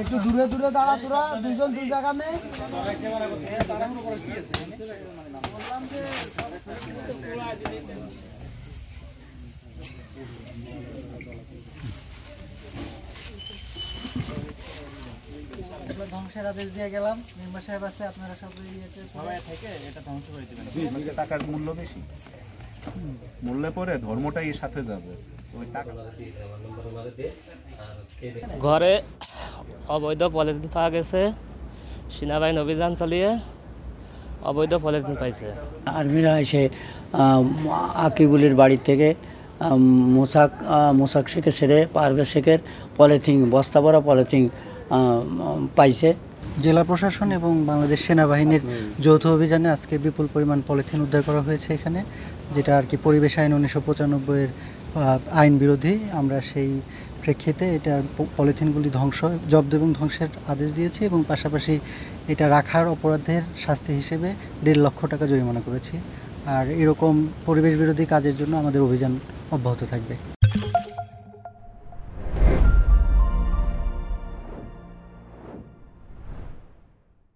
একটু দূরে দূরে দাঁড়া, তোরা দুজন দুই জায়গা নেই। ধ্বংসের আদেশ দিয়ে গেলাম, মেম্বার সাহেব আছে, আপনারা সব থেকে এটা ধ্বংস করে দিবেন। টাকার মূল্য বেশি, মূল্যে পরে ধর্মটাই সাথে যাবে। ঘরে অবৈধ পলিথিন পাওয়া গেছে, সেনাবাহিনী অভিযান চালিয়ে অবৈধ পলিথিন পাইছে। আর্মিরা এসে আকিবুলের বাড়ি থেকে মোসাক শেখের ছেড়ে পারভেজ শেখের পলিথিন, বস্তা ভরা পলিথিন পাইছে। জেলা প্রশাসন এবং বাংলাদেশ সেনাবাহিনীর যৌথ অভিযানে আজকে বিপুল পরিমাণ পলিথিন উদ্ধার করা হয়েছে এখানে, যেটা আর কি পরিবেশ আইন 1995-এর আইন বিরোধী। আমরা সেই প্রেক্ষিতে এটা পলিথিনগুলি জব্দ এবং ধ্বংসের আদেশ দিয়েছি এবং পাশাপাশি এটা রাখার অপরাধের শাস্তি হিসেবে 1.5 লক্ষ টাকা জরিমানা করেছি। আর এরকম পরিবেশ বিরোধী কাজের জন্য আমাদের অভিযান অব্যাহত থাকবে।